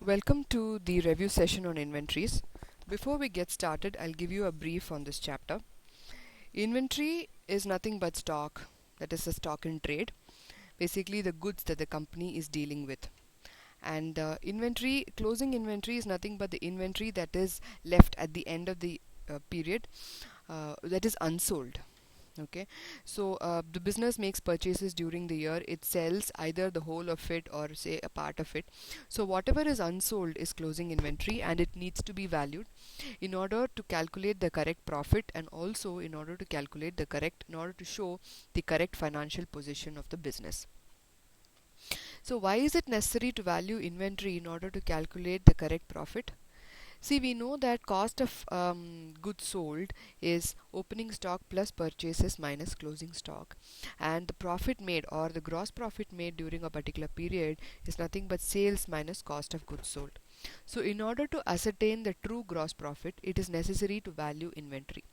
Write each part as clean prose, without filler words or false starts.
Welcome to the review session on inventories. Before we get started, I'll give you a brief on this chapter. Inventory is nothing but stock, that is the stock in trade, basically the goods that the company is dealing with. And closing inventory is nothing but the inventory that is left at the end of the period that is unsold. Okay, so the business makes purchases during the year. It sells either the whole of it or say a part of it. So whatever is unsold is closing inventory, and it needs to be valued in order to calculate the correct profit, and also in order to show the correct financial position of the business. So why is it necessary to value inventory in order to calculate the correct profit? See, we know that cost of goods sold is opening stock plus purchases minus closing stock, and the profit made or the gross profit made during a particular period is nothing but sales minus cost of goods sold. So in order to ascertain the true gross profit, it is necessary to value inventory.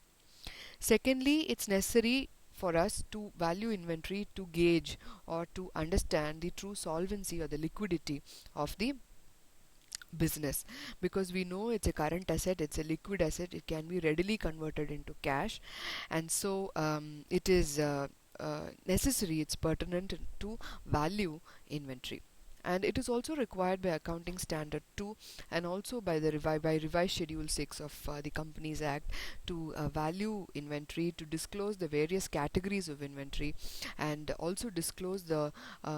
Secondly, it's necessary for us to value inventory to gauge or to understand the true solvency or the liquidity of the business, because we know it's a current asset, it's a liquid asset, it can be readily converted into cash, and so it is necessary, it's pertinent to value inventory. And it is also required by accounting standard 2, and also by the revised schedule 6 of the companies act, to value inventory, to disclose the various categories of inventory, and also disclose the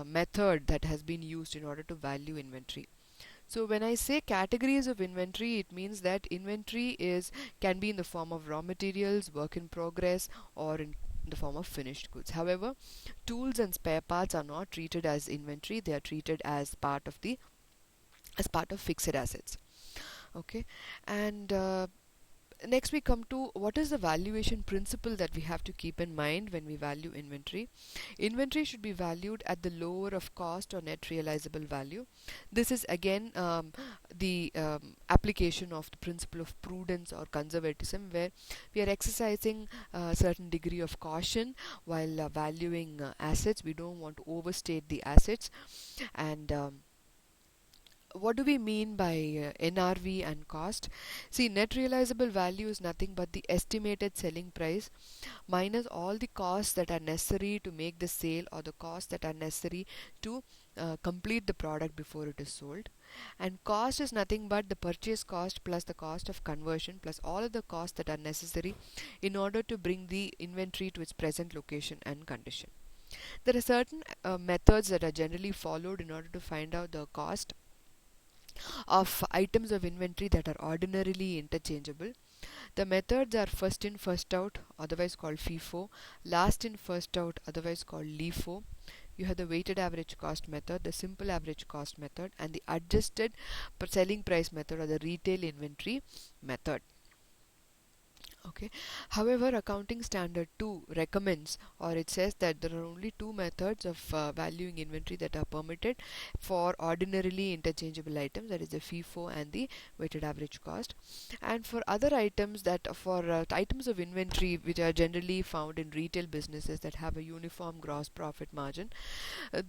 method that has been used in order to value inventory. So when I say categories of inventory, it means that inventory is can be in the form of raw materials, work in progress, or in the form of finished goods. However, tools and spare parts are not treated as inventory; they are treated as part of fixed assets. Okay, and next we come to what is the valuation principle that we have to keep in mind when we value inventory. Inventory should be valued at the lower of cost or net realizable value. This is again the application of the principle of prudence or conservatism, where we are exercising a certain degree of caution while valuing assets. We don't want to overstate the assets. And what do we mean by NRV and cost? See, net realizable value is nothing but the estimated selling price minus all the costs that are necessary to make the sale, or the costs that are necessary to complete the product before it is sold. And cost is nothing but the purchase cost plus the cost of conversion plus all of the costs that are necessary in order to bring the inventory to its present location and condition. There are certain methods that are generally followed in order to find out the cost of items of inventory that are ordinarily interchangeable. The methods are first in, first out, otherwise called FIFO, last in, first out, otherwise called LIFO. You have the weighted average cost method, the simple average cost method, and the adjusted selling price method, or the retail inventory method. Okay. However, accounting standard 2 recommends, or it says that there are only two methods of valuing inventory that are permitted for ordinarily interchangeable items, that is the FIFO and the weighted average cost. And for other items, for items of inventory which are generally found in retail businesses that have a uniform gross profit margin,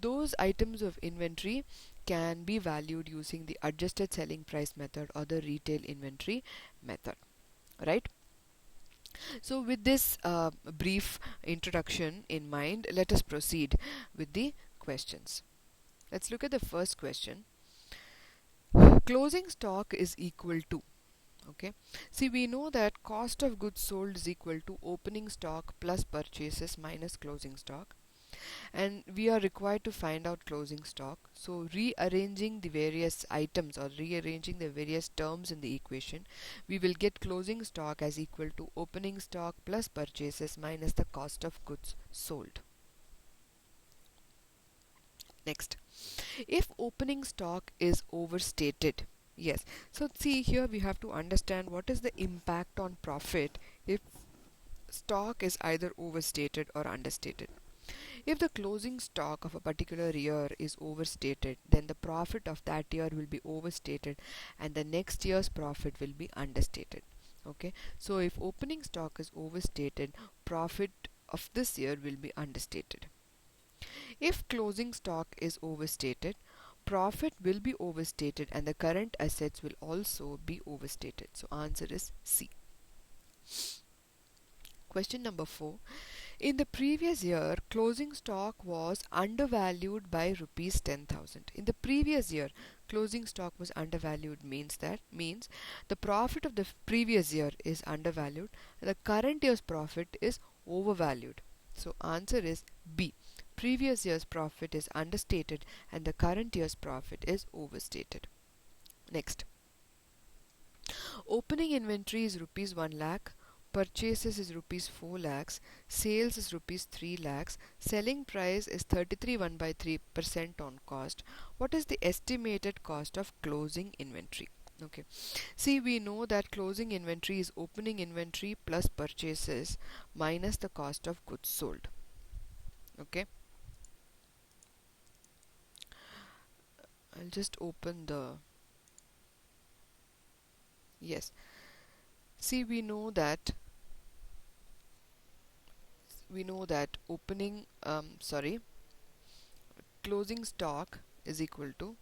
those items of inventory can be valued using the adjusted selling price method or the retail inventory method, right? So, with this brief introduction in mind, let us proceed with the questions. Let's look at the first question. Closing stock is equal to. Okay. See, we know that cost of goods sold is equal to opening stock plus purchases minus closing stock, and we are required to find out closing stock. So rearranging the various items or rearranging the various terms in the equation, we will get closing stock as equal to opening stock plus purchases minus the cost of goods sold. Next, if opening stock is overstated, yes, so see, here we have to understand what is the impact on profit if stock is either overstated or understated. If the closing stock of a particular year is overstated, then the profit of that year will be overstated, and the next year's profit will be understated. Okay, so if opening stock is overstated, profit of this year will be understated. If closing stock is overstated, profit will be overstated and the current assets will also be overstated. So answer is C. Question number 4. In the previous year, closing stock was undervalued by rupees 10,000. In the previous year, closing stock was undervalued means the profit of the previous year is undervalued and the current year's profit is overvalued. So answer is B. Previous year's profit is understated and the current year's profit is overstated. Next. Opening inventory is rupees 1 lakh, purchases is rupees 4 lakhs, sales is rupees 3 lakhs, selling price is 33 1 by 3% on cost. What is the estimated cost of closing inventory? Okay, see, we know that closing inventory is opening inventory plus purchases minus the cost of goods sold. Okay, I'll just open the, yes, see, we know that closing stock is equal to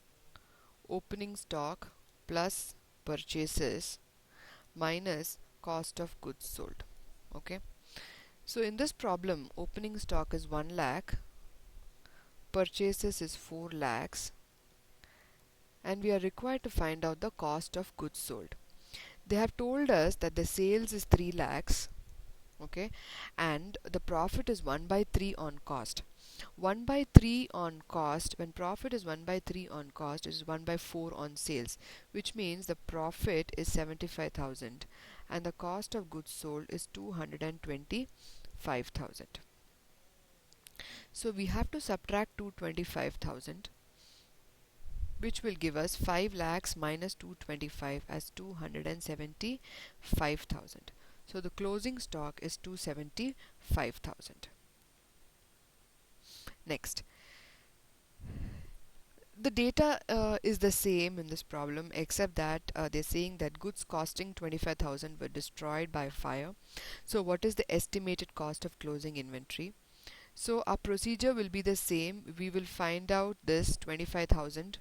opening stock plus purchases minus cost of goods sold. Okay, so in this problem, opening stock is 1 lakh, purchases is 4 lakhs, and we are required to find out the cost of goods sold. They have told us that the sales is 3 lakhs, okay, and the profit is 1 by 3 on cost. 1 by 3 on cost, when profit is 1 by 3 on cost, is 1 by 4 on sales, which means the profit is 75,000 and the cost of goods sold is 225,000. So we have to subtract 225,000, which will give us 5 lakhs minus 225 as 275,000. So the closing stock is 275,000. Next, the data is the same in this problem, except that they're saying that goods costing 25,000 were destroyed by fire. So what is the estimated cost of closing inventory? So our procedure will be the same. We will find out this 25,000.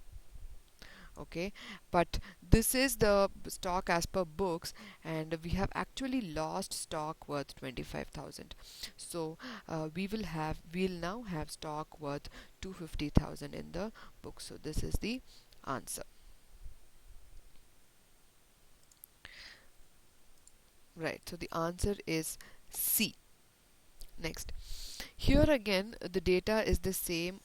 Okay, but this is the stock as per books and we have actually lost stock worth 25,000. So we'll now have stock worth 250,000 in the book. So this is the answer. Right, so the answer is C. Next, here again the data is the same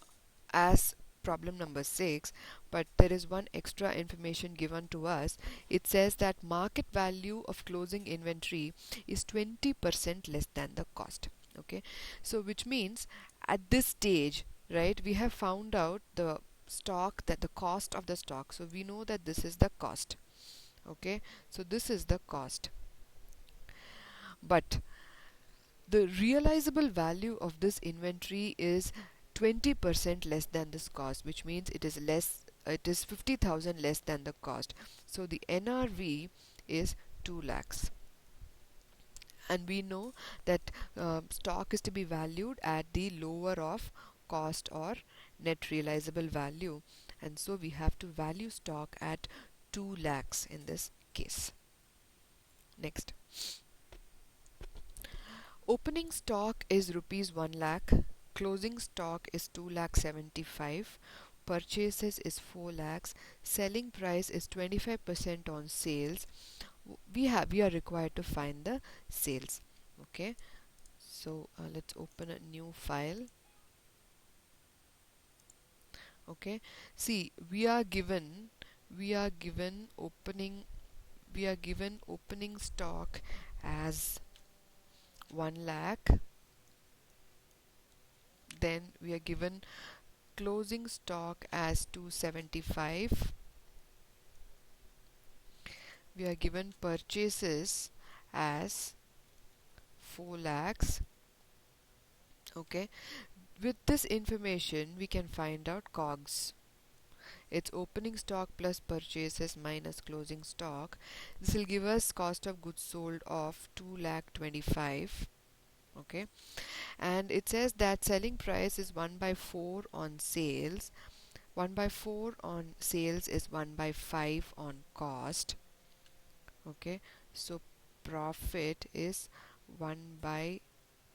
as problem number 6, but there is one extra information given to us. It says that market value of closing inventory is 20% less than the cost. Okay, so which means at this stage, right, we have found out the stock, that the cost of the stock. So we know that this is the cost. Okay, so this is the cost, but the realizable value of this inventory is 20% less than this cost, which means it is 50,000 less than the cost. So the NRV is 2 lakhs. And we know that stock is to be valued at the lower of cost or net realizable value. And so we have to value stock at 2 lakhs in this case. Next. Opening stock is rupees 1 lakh, closing stock is 2 lakh 75, purchases is 4 lakhs, selling price is 25% on sales. We are required to find the sales. Okay, so let's open a new file. Okay, see, we are given opening stock as 1 lakh, then we are given closing stock as 275, we are given purchases as 4 lakhs. Okay, with this information we can find out COGS. It's opening stock plus purchases minus closing stock. This will give us cost of goods sold of 2 lakh 25. Okay, and it says that selling price is 1 by 4 on sales. 1 by 4 on sales is 1 by 5 on cost. Okay, so profit is 1 by,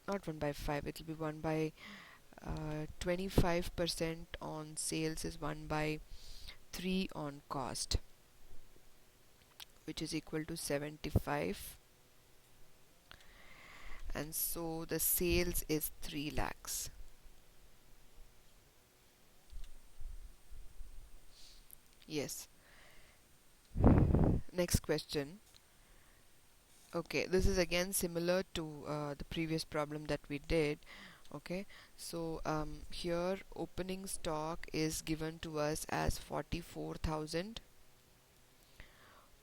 not 1 by 5, it will be 1 by 25% on sales is 1 by 3 on cost, which is equal to 75, and so the sales is 3 lakhs. Yes. Next question. Okay, this is again similar to the previous problem that we did. Okay, so here opening stock is given to us as 44,000.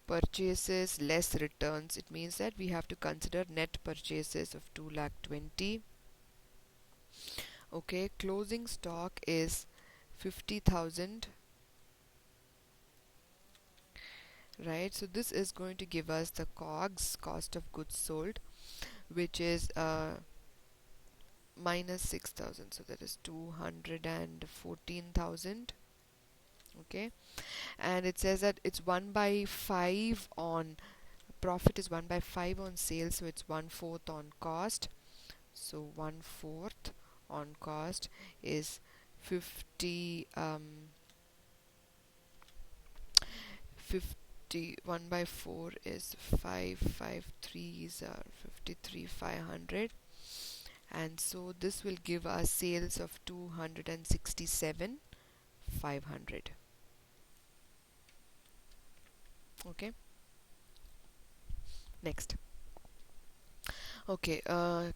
Purchases less returns, it means that we have to consider net purchases of 2 lakh 20. Okay, closing stock is 50,000, right? So this is going to give us the COGS, cost of goods sold, which is minus 6,000, so that is 214,000. Okay, and it says that it's 1 by 5 on profit is 1 by 5 on sales, so it's 1/4 on cost. So 1/4 on cost is 50 50. 1 by 4 is 5, 5 3s are 53, 500, and so this will give us sales of 267, 500. Okay, next. Okay,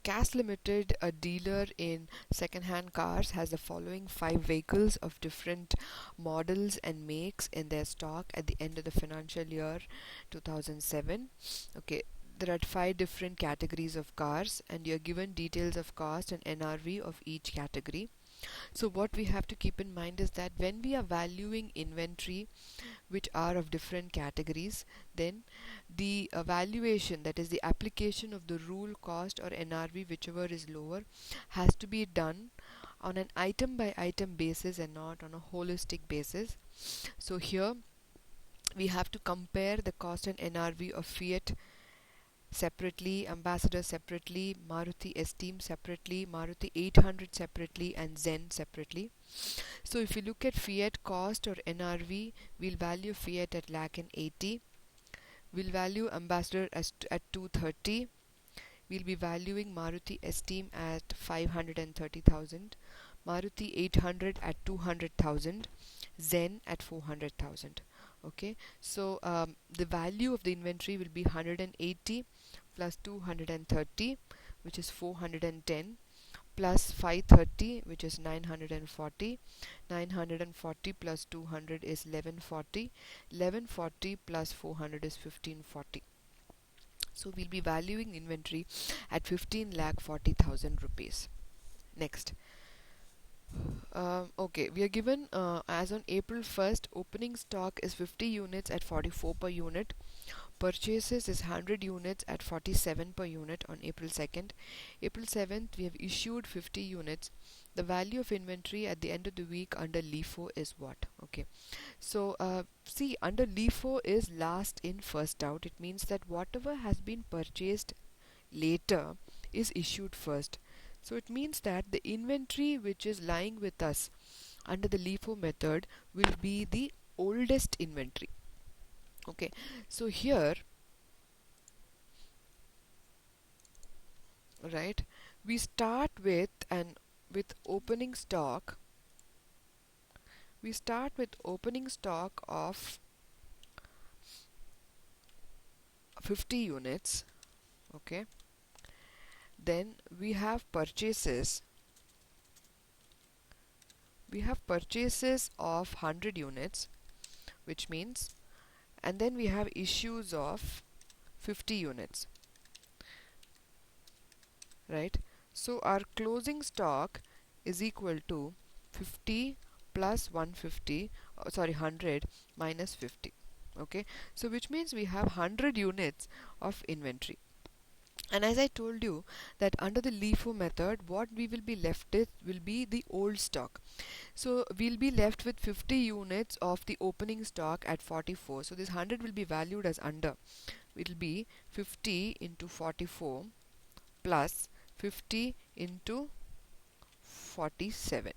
Cash Limited, a dealer in second-hand cars, has the following 5 vehicles of different models and makes in their stock at the end of the financial year 2007. Okay, there are 5 different categories of cars, and you're given details of cost and NRV of each category. So what we have to keep in mind is that when we are valuing inventory which are of different categories, then the valuation, that is the application of the rule cost or NRV, whichever is lower, has to be done on an item by item basis and not on a holistic basis. So here we have to compare the cost and NRV of Fiat separately, Ambassador separately, Maruti Esteem separately, Maruti 800 separately, and Zen separately. So if you look at Fiat cost or NRV, we'll value Fiat at lakh and 80. We'll value Ambassador as at 230. We'll be valuing Maruti Esteem at 530,000, Maruti 800 at 200,000, Zen at 400,000. Okay, so the value of the inventory will be 180 plus 230, which is 410, plus 530, which is 940. 940 plus 200 is 1140. 1140 plus 400 is 1540. So we'll be valuing inventory at 15 lakh 40,000 rupees. Next. Okay, we are given as on April 1st, opening stock is 50 units at 44 per unit. Purchases is 100 units at 47 per unit on April 2nd. April 7th, we have issued 50 units. The value of inventory at the end of the week under LIFO is what? Okay, so see, under LIFO is last in first out. It means that whatever has been purchased later is issued first. So it means that the inventory which is lying with us under the LIFO method will be the oldest inventory. Okay, so here, right, we start with opening stock. We start with opening stock of 50 units. Okay, then we have purchases. We have purchases of 100 units, which means, and then we have issues of 50 units, right? So our closing stock is equal to 50 plus 150, sorry, 100 minus 50. Okay, so which means we have 100 units of inventory. And as I told you that under the LIFO method, what we will be left with will be the old stock. So we'll be left with 50 units of the opening stock at 44. So this 100 will be valued as under. It will be 50 into 44 plus 50 into 47.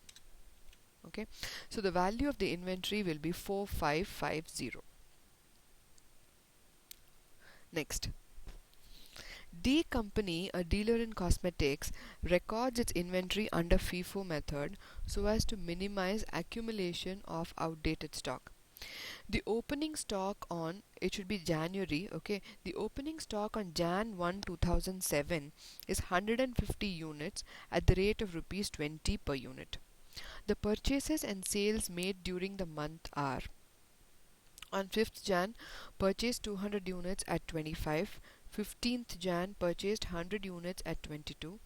Okay, so the value of the inventory will be 4550. Next, D Company, a dealer in cosmetics, records its inventory under FIFO method so as to minimize accumulation of outdated stock. The opening stock on, it should be January, okay, the opening stock on Jan 1 2007 is 150 units at the rate of rupees 20 per unit. The purchases and sales made during the month are: on 5th Jan purchased 200 units at 25, 15th Jan purchased 100 units at 22,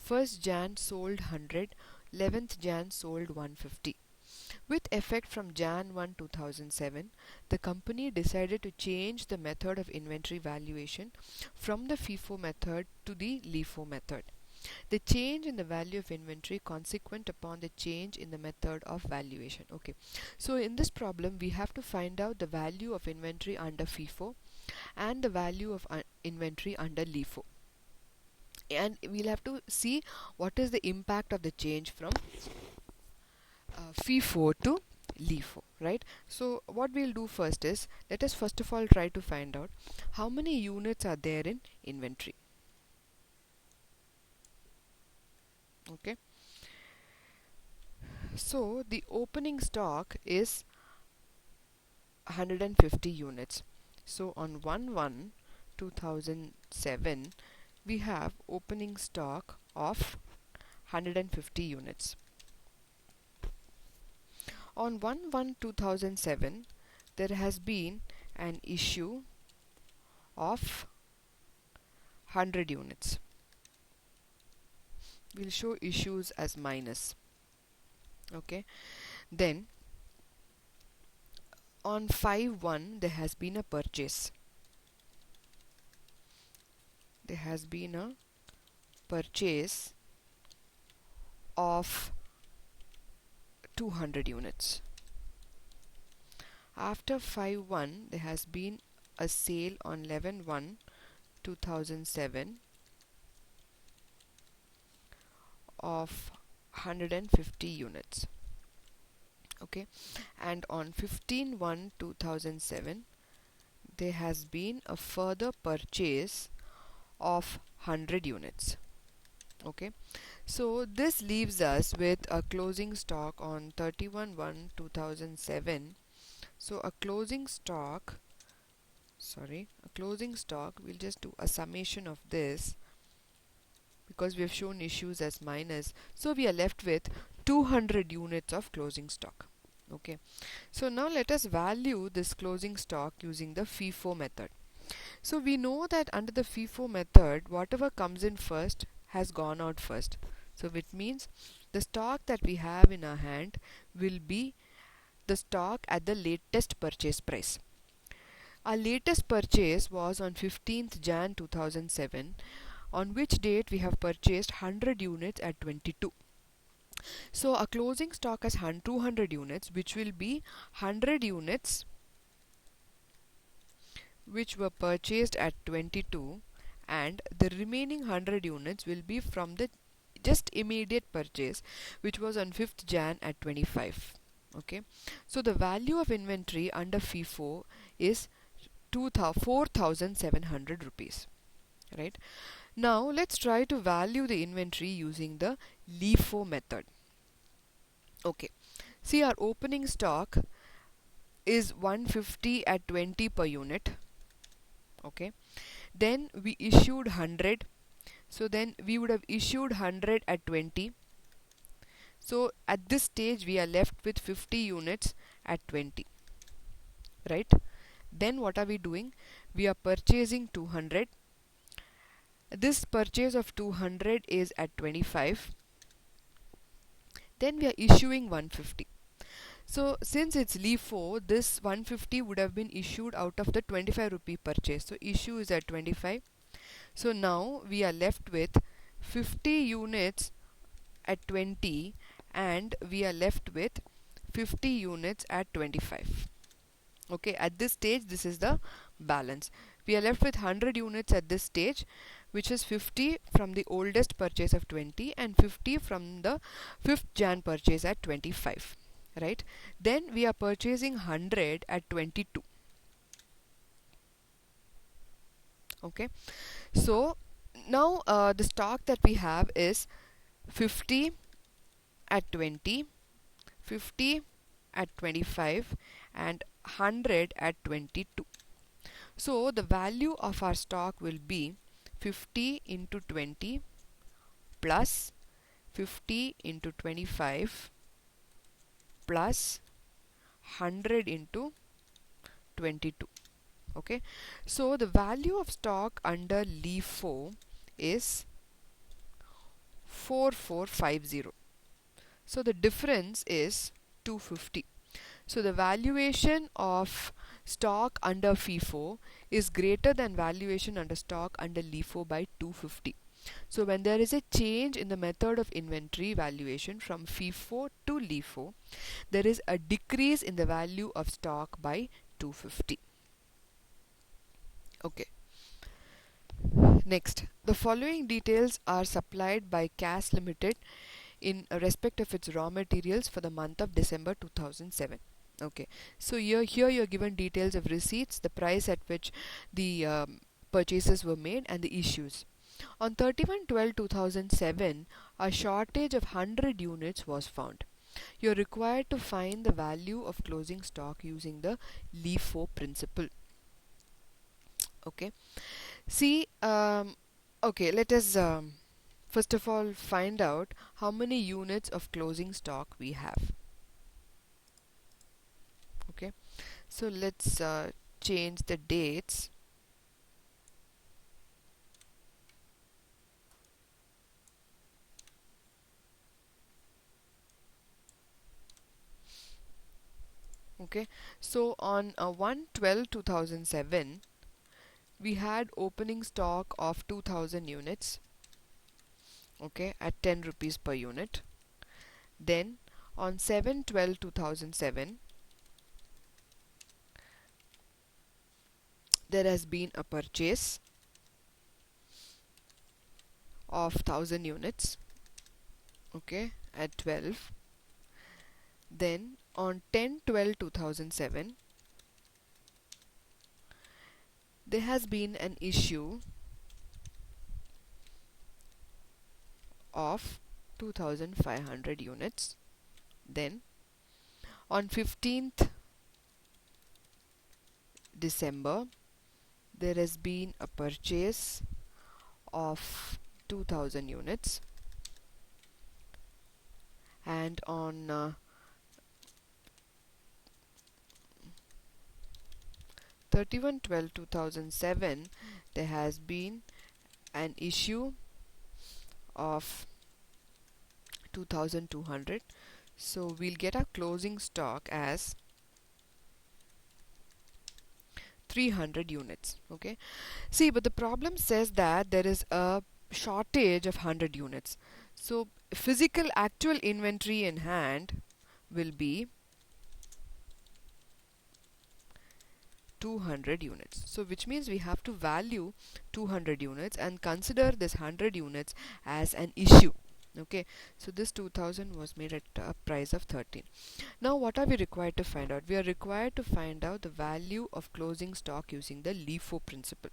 1st Jan sold 100, 11th Jan sold 150. With effect from Jan 1 2007, the company decided to change the method of inventory valuation from the FIFO method to the LIFO method. The change in the value of inventory consequent upon the change in the method of valuation. Okay, so in this problem we have to find out the value of inventory under FIFO and the value of inventory under LIFO, and we'll have to see what is the impact of the change from FIFO to LIFO, right? So what we'll do first is, let us first of all try to find out how many units are there in inventory. Okay, so the opening stock is 150 units. So on 1/1/2007 we have opening stock of 150 units. On 1/1/2007 there has been an issue of 100 units. We'll show issues as minus. Okay, then on 5/1 there has been a purchase. There has been a purchase of 200 units. After 5/1 there has been a sale on 11/1/2007 of 150 units. Okay, and on 15/1/2007 there has been a further purchase of 100 units. Okay, so this leaves us with a closing stock on 31/1/2007. So a closing stock, we'll just do a summation of this because we have shown issues as minus. So we are left with 200 units of closing stock. Okay, so now let us value this closing stock using the FIFO method. So we know that under the FIFO method, whatever comes in first has gone out first. So it means the stock that we have in our hand will be the stock at the latest purchase price. Our latest purchase was on 15th Jan 2007, on which date we have purchased 100 units at 22. So our closing stock has 200 units, which will be 100 units which were purchased at 22, and the remaining 100 units will be from the just immediate purchase, which was on 5th Jan at 25. Okay, so the value of inventory under FIFO is 4,700 rupees. Right, now let's try to value the inventory using the LIFO method. Okay, see, our opening stock is 150 at 20 per unit. Okay, then we issued 100, so then we would have issued 100 at 20. So at this stage we are left with 50 units at 20, right? Then what are we doing? We are purchasing 200. This purchase of 200 is at 25. Then we are issuing 150. So since it's LIFO, this 150 would have been issued out of the 25 rupee purchase. So issue is at 25. So now we are left with 50 units at 20 and we are left with 50 units at 25. Okay, at this stage this is the balance. We are left with 100 units at this stage, which is 50 from the oldest purchase of 20 and 50 from the 5th Jan purchase at 25, right? Then we are purchasing 100 at 22. Okay, so now the stock that we have is 50 at 20, 50 at 25 and 100 at 22. So the value of our stock will be 50 into 20 plus 50 into 25 plus 100 into 22. Okay, so the value of stock under LIFO is 4450. So the difference is 250. So the valuation of stock under FIFO is greater than valuation under stock under LIFO by 250. So when there is a change in the method of inventory valuation from FIFO to LIFO, there is a decrease in the value of stock by 250. Okay. Next, the following details are supplied by CAS Limited in respect of its raw materials for the month of December 2007. Okay, so here you're given details of receipts, the price at which the purchases were made, and the issues. On 31/12/2007, a shortage of 100 units was found. You're required to find the value of closing stock using the LIFO principle. Okay, see, okay, let us first of all find out how many units of closing stock we have. Okay, so let's change the dates. Okay, so on 1/12/2007 we had opening stock of 2000 units, okay, at 10 rupees per unit. Then on 7/12/2007 there has been a purchase of 1000 units, okay, at 12. Then on 10/12/2007 there has been an issue of 2500 units. Then on 15th December there has been a purchase of 2000 units, and on 31/12/2007 there has been an issue of 2200. So we'll get our closing stock as 300 units. Okay, see, but the problem says that there is a shortage of 100 units. So physical actual inventory in hand will be 200 units. So which means we have to value 200 units and consider this 100 units as an issue. Okay, so this 2000 was made at a price of 13. Now what are we required to find out? We are required to find out the value of closing stock using the LIFO principle.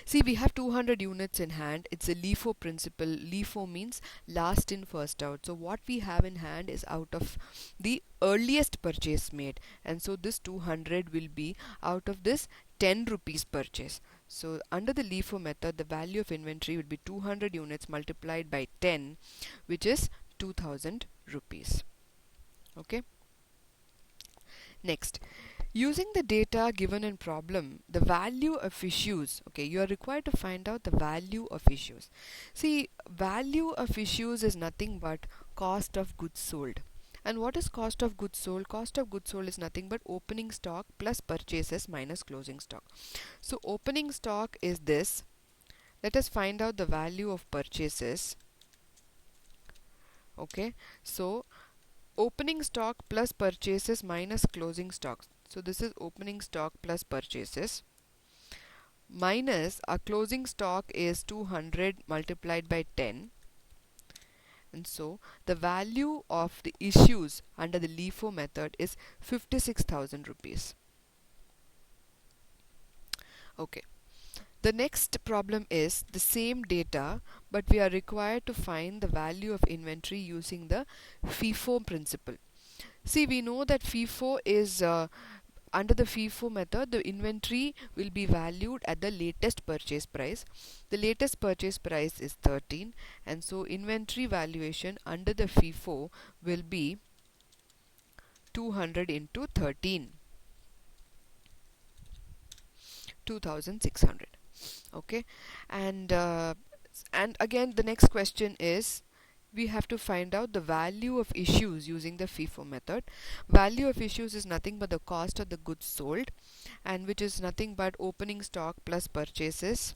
See, we have 200 units in hand. It's a LIFO principle. LIFO means last in, first out. So what we have in hand is out of the earliest purchase made. And so this 200 will be out of this 10 rupees purchase. So under the LIFO method, the value of inventory would be 200 units multiplied by 10, which is 2000 rupees. Okay. Next, using the data given in problem, the value of issues, okay, you are required to find out the value of issues. See, value of issues is nothing but cost of goods sold. And what is cost of goods sold? Cost of goods sold is nothing but opening stock plus purchases minus closing stock. So opening stock is this. Let us find out the value of purchases. Okay, so opening stock plus purchases minus closing stock. So this is opening stock plus purchases minus our closing stock is 200 multiplied by 10, and so the value of the issues under the LIFO method is 56,000 rupees. Okay, the next problem is the same data, but we are required to find the value of inventory using the FIFO principle. See, we know that FIFO is under the FIFO method, the inventory will be valued at the latest purchase price. The latest purchase price is 13, and so inventory valuation under the FIFO will be 200 into 13, 2600. Okay, and again the next question is, we have to find out the value of issues using the FIFO method. Value of issues is nothing but the cost of the goods sold, and which is nothing but opening stock plus purchases.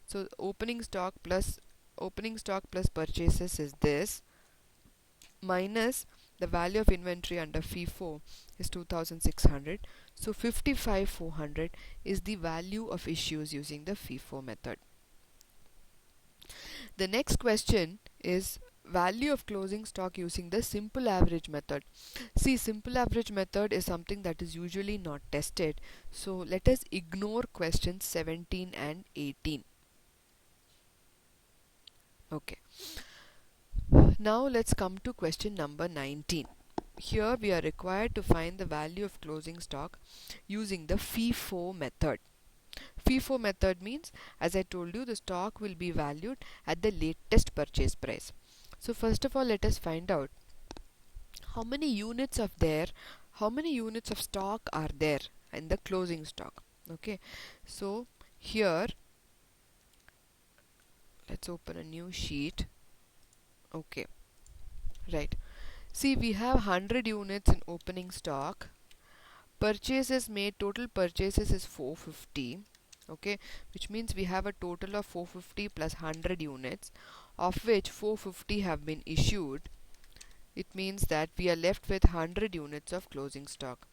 So opening stock plus purchases is this, minus the value of inventory under FIFO is 2600. So 55,400 is the value of issues using the FIFO method. The next question is value of closing stock using the simple average method. See, simple average method is something that is usually not tested. So let us ignore questions 17 and 18. Okay. Now let's come to question number 19. Here we are required to find the value of closing stock using the FIFO method. FIFO method means, as I told you, the stock will be valued at the latest purchase price. So first of all, let us find out how many units of stock are there in the closing stock. Okay, so here let's open a new sheet. Okay, right. See, we have 100 units in opening stock. Purchases made, total purchases is 450. Okay, which means we have a total of 450 plus 100 units, of which 450 have been issued. It means that we are left with 100 units of closing stock.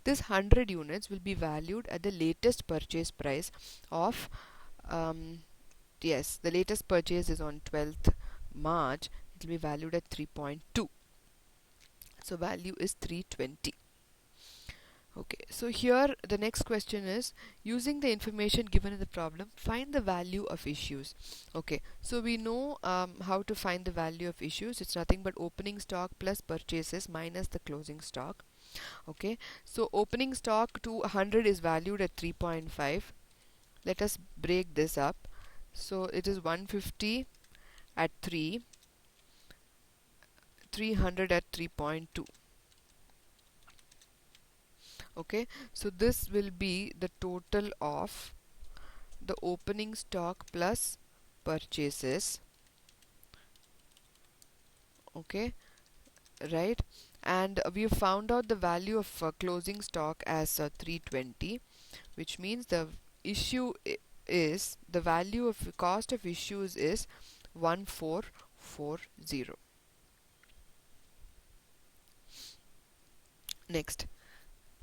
This 100 units will be valued at the latest purchase price of the latest purchase is on 12th March. It will be valued at 3.2. So value is 320. Okay, so here the next question is, using the information given in the problem, find the value of issues. Okay, so we know how to find the value of issues. It's nothing but opening stock plus purchases minus the closing stock. Okay, so opening stock to 100 is valued at 3.5. Let us break this up. So it is 150 at 3, 300 at 3.2. Okay, so this will be the total of the opening stock plus purchases. Okay, right, and we have found out the value of closing stock as 320, which means the issue is, the value of cost of issues is 1440. Next.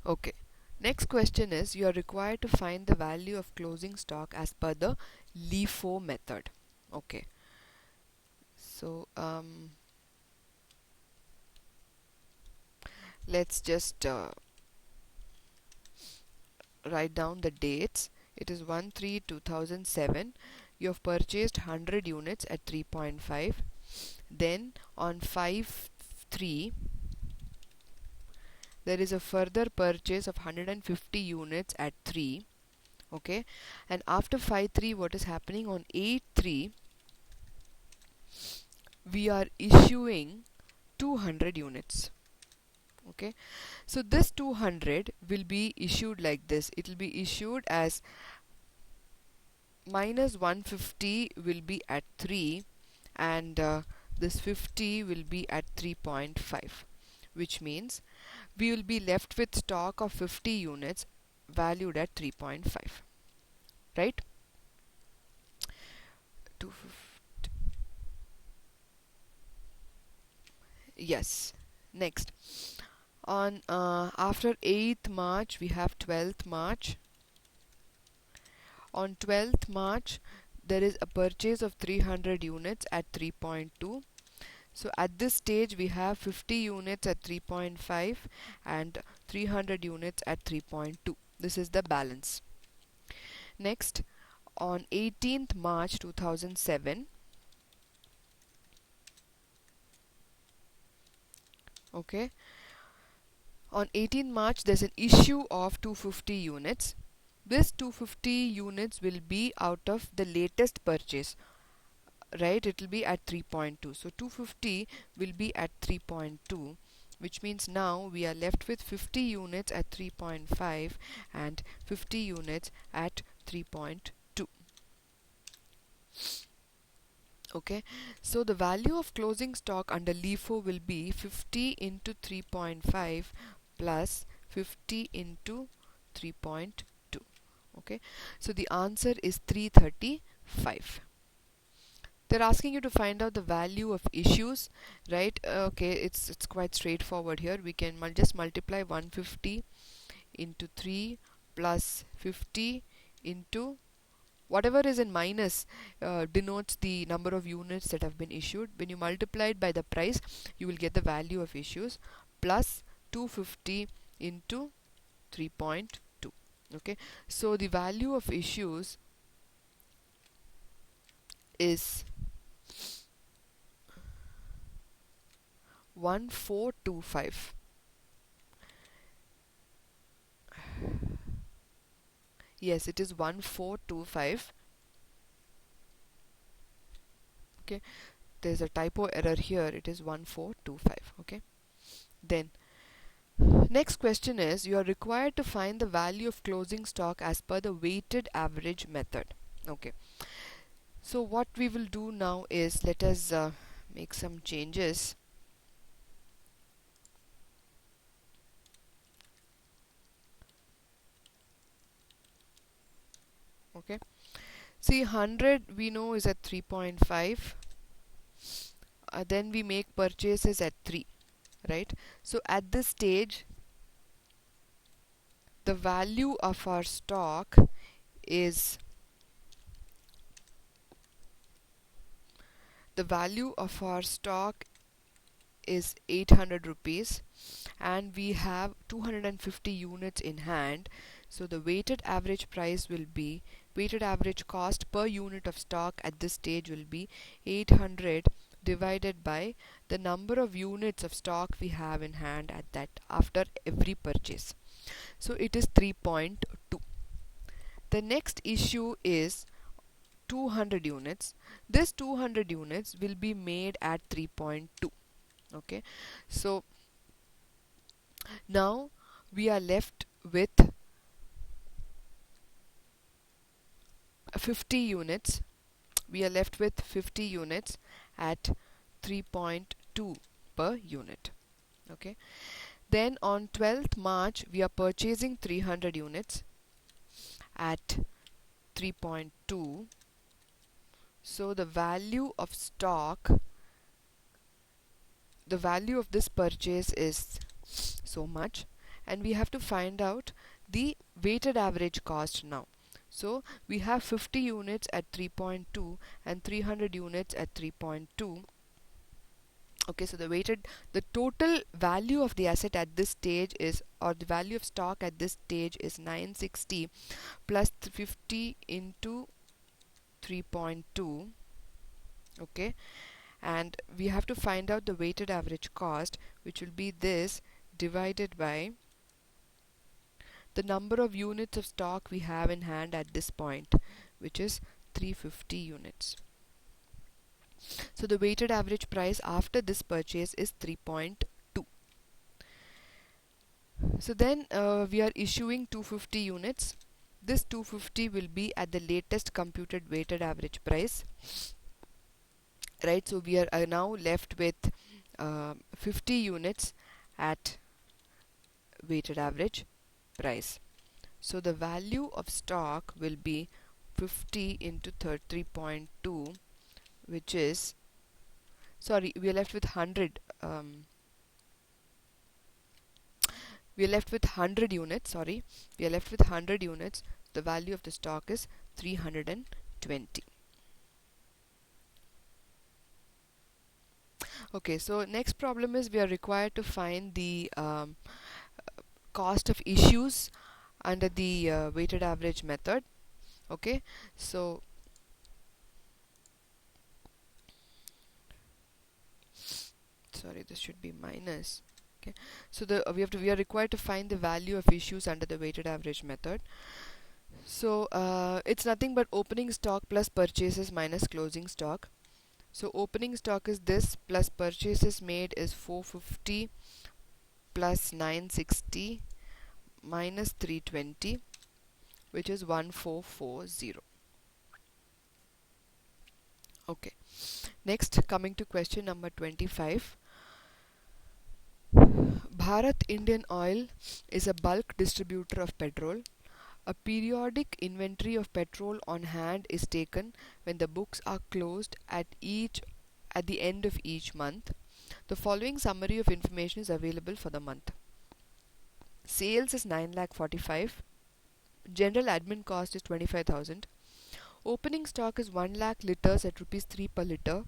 Okay, next question is, you are required to find the value of closing stock as per the LIFO method. Okay, so let's just write down the dates. It is 1/3/2007. You have purchased 100 units at 3.5. Then on 5/3 there is a further purchase of 150 units at 3. Okay, and after 5/3 what is happening, on 8/3 we are issuing 200 units. Okay, so this 200 will be issued like this. It will be issued as minus 150 will be at 3, and this 50 will be at 3.5. which means we will be left with stock of 50 units valued at 3.5, right? 250. Yes. Next, on after 8th March we have 12th March. On 12th March there is a purchase of 300 units at 3.2. So at this stage we have 50 units at 3.5 and 300 units at 3.2. This is the balance. Next, on 18th March 2007, okay, on 18th March there's an issue of 250 units. This 250 units will be out of the latest purchase, right? It will be at 3.2. So 250 will be at 3.2, which means now we are left with 50 units at 3.5 and 50 units at 3.2. Okay, so the value of closing stock under LIFO will be 50 into 3.5 plus 50 into 3.2. Okay, so the answer is 335. They're asking you to find out the value of issues, right? Okay, it's quite straightforward here. We can just multiply 150 into 3 plus 50 into whatever is in minus, denotes the number of units that have been issued. When you multiply it by the price, you will get the value of issues, plus 250 into 3.2. Okay, so the value of issues is 1425. Yes, it is 1425. Okay, there's a typo error here. It is 1425. Okay, then next question is, you are required to find the value of closing stock as per the weighted average method. Okay, so what we will do now is, let us make some changes. Okay, see, 100 we know is at 3.5. Then we make purchases at 3, right? So at this stage the value of our stock is the value of our stock is 800 rupees, and we have 250 units in hand. So the weighted average price will be, weighted average cost per unit of stock at this stage will be 800 divided by the number of units of stock we have in hand at that after every purchase. So it is 3.2. The next issue is 200 units. This 200 units will be made at 3.2. Okay, so now we are left with 50 units. We are left with 50 units at 3.2 per unit. Okay, then on 12th March we are purchasing 300 units at 3.2. So the value of stock, the value of this purchase is so much, and we have to find out the weighted average cost now. So we have 50 units at 3.2 and 300 units at 3.2. Okay, so the total value of the asset at this stage is, or the value of stock at this stage is 960 plus 50 into 3.2. Okay, and we have to find out the weighted average cost, which will be this divided by the number of units of stock we have in hand at this point, which is 350 units. So the weighted average price after this purchase is 3.2. So then we are issuing 250 units. This 250 will be at the latest computed weighted average price, right? So we are now left with 50 units at weighted average price. So the value of stock will be 50 into 33.2, which is, sorry, we are left with 100. We are left with 100 units. Sorry, we are left with 100 units. The value of the stock is 320. Okay, so next problem is we are required to find the cost of issues under the weighted average method. Okay, so sorry, this should be minus. Okay, so we are required to find the value of issues under the weighted average method. So it's nothing but opening stock plus purchases minus closing stock. So opening stock is this, plus purchases made is 450 plus 960 minus 320, which is 1440. Okay, next, coming to question number 25. Bharat Indian Oil is a bulk distributor of petrol. A periodic inventory of petrol on hand is taken when the books are closed at the end of each month. The following summary of information is available for the month. Sales is 9,45,000. General admin cost is 25,000. Opening stock is 1 lakh liters at rupees 3 per liter.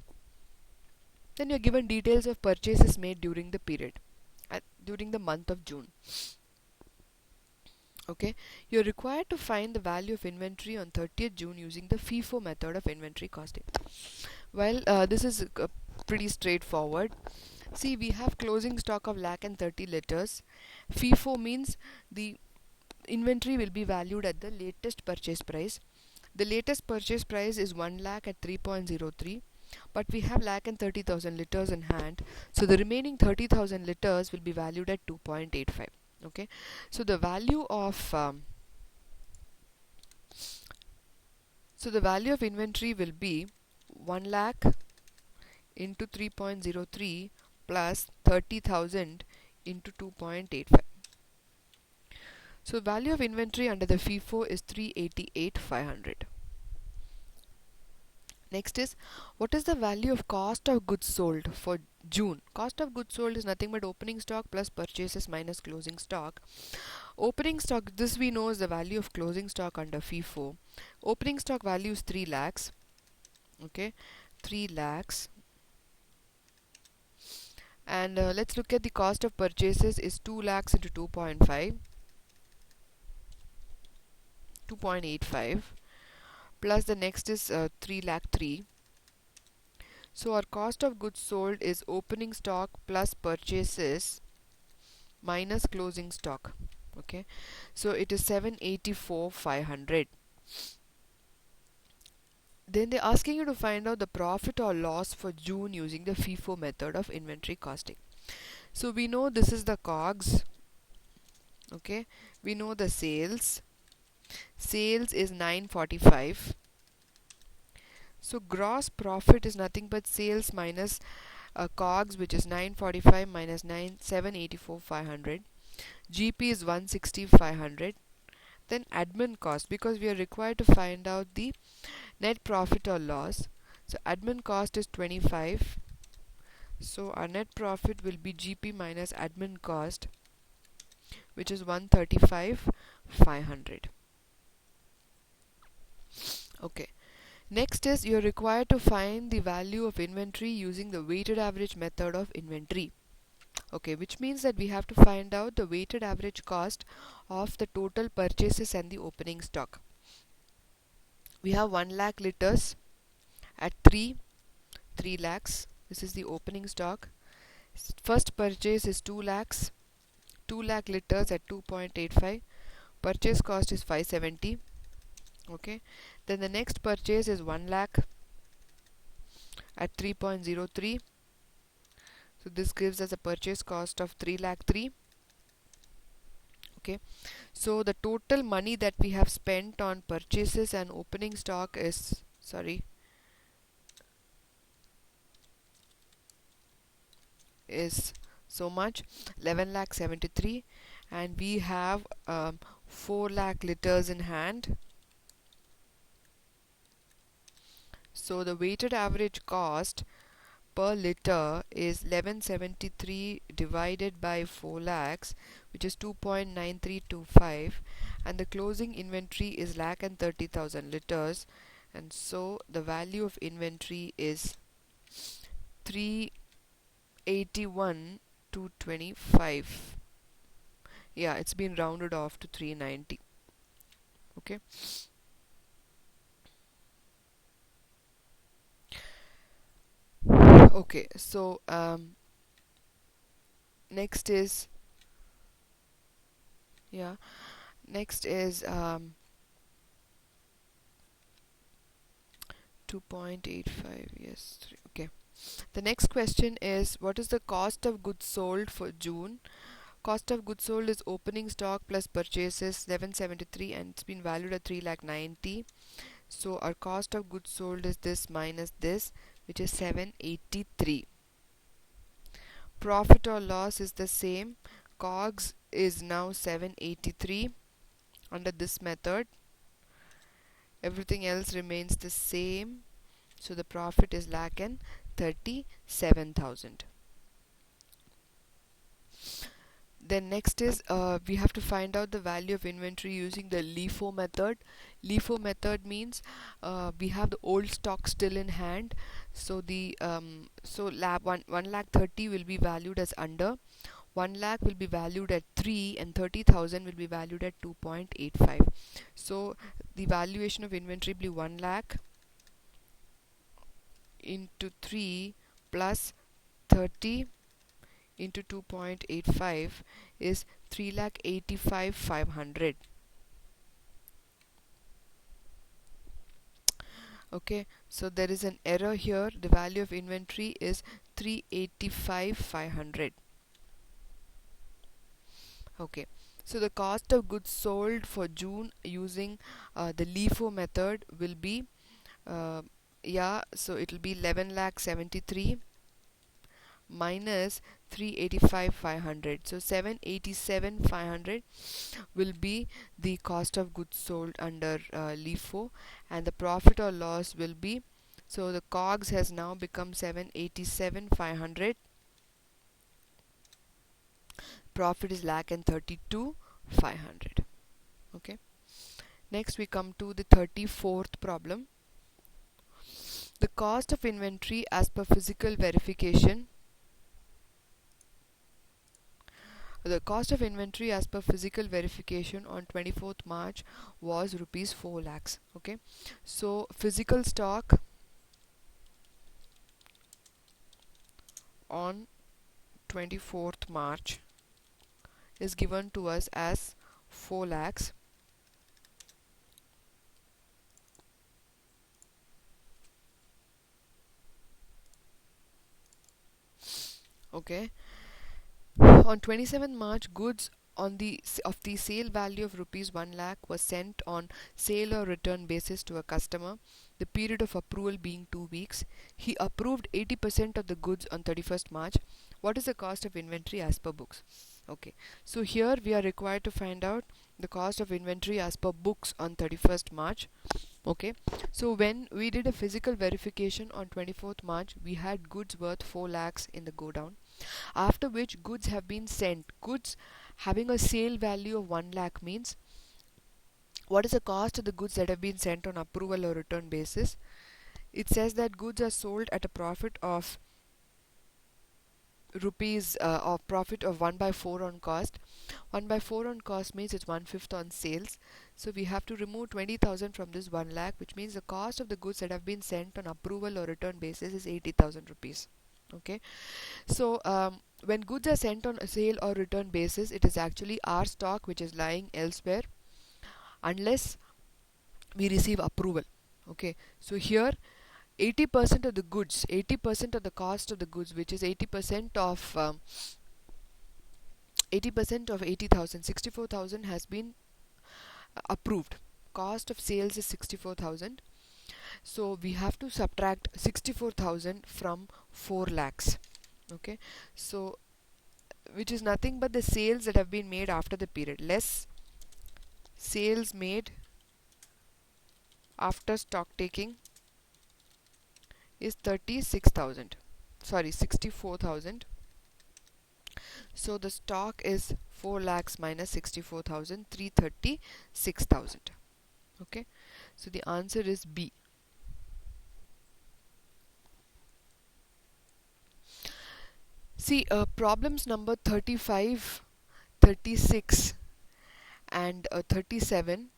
Then you're given details of purchases made during the period, during the month of June. Okay, you're required to find the value of inventory on 30th June using the FIFO method of inventory costing. Well, this is pretty straightforward. See, we have closing stock of lakh and 30 liters. FIFO means the inventory will be valued at the latest purchase price. The latest purchase price is 1 lakh at 3.03, but we have lakh and 30,000 liters in hand, so the remaining 30,000 liters will be valued at 2.85. Okay, so the value of inventory will be 1 lakh into 3.03 plus 30,000 into 2.85. So value of inventory under the FIFO is 388,500. Next is, what is the value of cost of goods sold for June? Cost of goods sold is nothing but opening stock plus purchases minus closing stock. Opening stock, this we know is the value of closing stock under FIFO. Opening stock value is 3 lakhs. Okay, 3 lakhs. And let's look at the cost of purchases is 2 lakhs into 2.85, plus the next is 3 lakh 3. So our cost of goods sold is opening stock plus purchases minus closing stock. Okay, so it is 784,500. Then they're asking you to find out the profit or loss for June using the FIFO method of inventory costing. So we know this is the COGS. Okay, we know the sales. Sales is 945. So gross profit is nothing but sales minus COGS, which is 945 minus 784,500. GP is 160,500. Then admin cost, because we are required to find out the net profit or loss. So admin cost is 25. So our net profit will be GP minus admin cost, which is 135,500. Okay. Next is, you're required to find the value of inventory using the weighted average method of inventory. Okay, which means that we have to find out the weighted average cost of the total purchases and the opening stock. We have 1 lakh liters at 3 lakhs. This is the opening stock. First purchase is 2 lakhs. 2 lakh liters at 2.85. Purchase cost is 570. Okay, then the next purchase is 1 lakh at 3.03. So this gives us a purchase cost of 3 lakh 3. Okay, so the total money that we have spent on purchases and opening stock is, so much, 11 lakh 73, and we have 4 lakh liters in hand. So the weighted average cost per liter is 1173 divided by 4 lakhs, which is 2.9325, and the closing inventory is lakh and 30,000 liters, and so the value of inventory is 381 to 25. Yeah, it's been rounded off to 390. Okay. Okay, so next is, yeah, next is 2.85. Yes, 3. Okay. The next question is, what is the cost of goods sold for June? Cost of goods sold is opening stock plus purchases 1173, and it's been valued at 3 lakh 90. So our cost of goods sold is this minus this, which is 783. Profit or loss is the same. COGS is now 783 under this method. Everything else remains the same. So the profit is lakh and 37,000. Then next is we have to find out the value of inventory using the LIFO method. LIFO method means we have the old stock still in hand. So the so lab 1 lakh 30 will be valued as under. 1 lakh will be valued at 3, and 30,000 will be valued at 2.85. So the valuation of inventory will be 1 lakh into 3 plus 30 into 2.85 is 3,85,500. Okay, so there is an error here. The value of inventory is 385,500. Okay, so the cost of goods sold for June using the LIFO method will be yeah, so it will be 11 lakh 73 minus 385,500. So 787,500 will be the cost of goods sold under LIFO, and the profit or loss will be, so the COGS has now become 787,500. Profit is lakh and 32,500. Okay. Next we come to the 34th problem. The cost of inventory as per physical verification. The cost of inventory as per physical verification on 24th March was rupees 4 lakhs. Okay, so physical stock on 24th March is given to us as 4 lakhs. Okay, on 27th March, goods on the of the sale value of rupees 1 lakh was sent on sale or return basis to a customer, the period of approval being 2 weeks. He approved 80% of the goods on 31st March. What is the cost of inventory as per books? Okay, so here we are required to find out the cost of inventory as per books on 31st March. Okay, so when we did a physical verification on 24th March, we had goods worth 4 lakhs in the go down, after which goods have been sent. Goods having a sale value of 1 lakh means what is the cost of the goods that have been sent on approval or return basis. It says that goods are sold at a profit of rupees of profit of 1 by 4 on cost. 1 by 4 on cost means it's 1/5 on sales. So we have to remove 20,000 from this 1 lakh, which means the cost of the goods that have been sent on approval or return basis is 80,000 rupees. Okay, so when goods are sent on a sale or return basis, it is actually our stock which is lying elsewhere unless we receive approval. Okay, so here 80% of the goods, 80% of the cost of the goods, which is 80% of 80% of 80,000, 64,000 has been approved. Cost of sales is 64,000. So we have to subtract 64,000 from 4 lakhs. Okay, so which is nothing but the sales that have been made after the period, less sales made after stock taking is 36,000, sorry, 64,000. So the stock is 4 lakhs minus 64,000, 336,000. Okay, so the answer is B. See, problems number 35, 36 and 37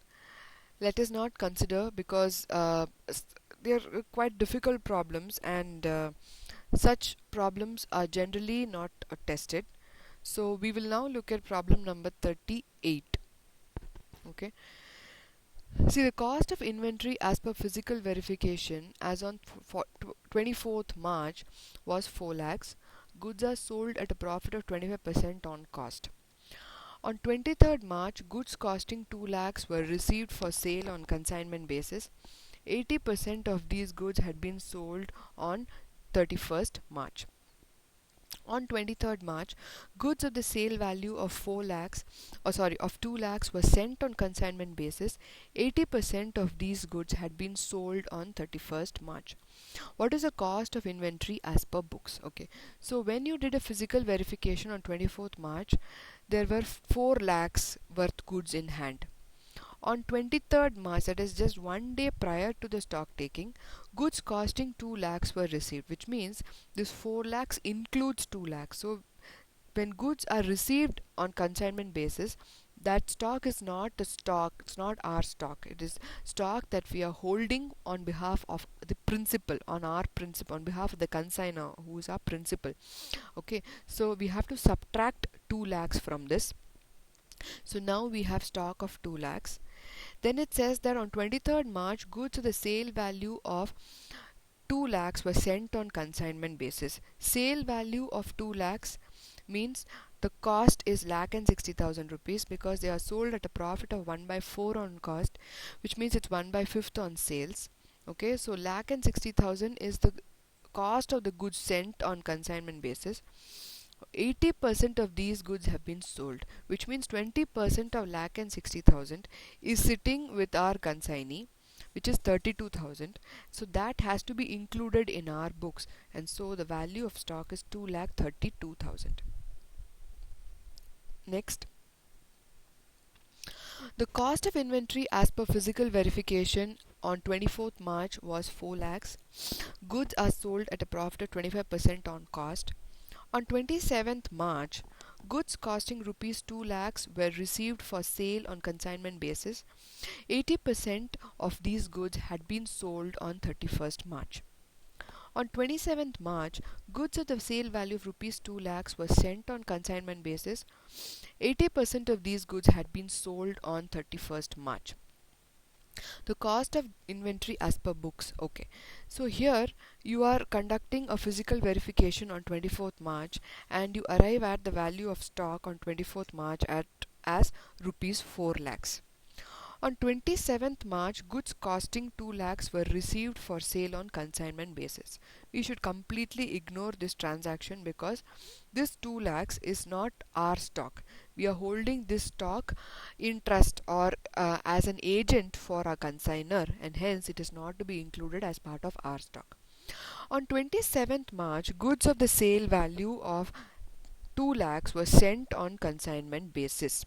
let us not consider, because they are quite difficult problems, and such problems are generally not tested. So we will now look at problem number 38. Okay. See, the cost of inventory as per physical verification as on 24th March was 4 lakhs. Goods are sold at a profit of 25% on cost. On 23rd March, goods costing 2 lakhs were received for sale on consignment basis. 80% of these goods had been sold on 31st March. On 23rd March, goods of the sale value of 4 lakhs, of 2 lakhs were sent on consignment basis. 80% of these goods had been sold on 31st March. What is the cost of inventory as per books? Okay, so when you did a physical verification on 24th March, there were 4 lakhs worth goods in hand. On 23rd March, that is just one day prior to the stock taking, goods costing 2 lakhs were received, which means this 4 lakhs includes 2 lakhs. So when goods are received on consignment basis, that stock is not a stock, it's not our stock, it is stock that we are holding on behalf of the principal, on our principal, on behalf of the consignor who is our principal. Okay, so we have to subtract 2 lakhs from this. So now we have stock of 2 lakhs. Then it says that on 23rd March, goods of the sale value of 2 lakhs were sent on consignment basis. Sale value of 2 lakhs means the cost is lakh and 60,000 rupees, because they are sold at a profit of 1 by 4 on cost, which means it's 1 by 5th on sales. Okay, so lakh and 60,000 is the cost of the goods sent on consignment basis. 80% of these goods have been sold, which means 20% of lakh and 60,000 is sitting with our consignee, which is 32,000. So that has to be included in our books, and so the value of stock is 2,32,000. Next, the cost of inventory as per physical verification on 24th March was 4 lakhs. Goods are sold at a profit of 25% on cost. On 27th March, goods costing rupees 2 lakhs were received for sale on consignment basis. 80% of these goods had been sold on 31st March. On 27th March, goods of the sale value of rupees 2 lakhs were sent on consignment basis. 80% of these goods had been sold on 31st March. The cost of inventory as per books. Okay, so here you are conducting a physical verification on 24th March, and you arrive at the value of stock on 24th March at as rupees 4 lakhs. On 27th March, goods costing 2 lakhs were received for sale on consignment basis. We should completely ignore this transaction, because this 2 lakhs is not our stock. We are holding this stock in trust, or as an agent for our consignor, and hence it is not to be included as part of our stock. On 27th March, goods of the sale value of 2 lakhs were sent on consignment basis.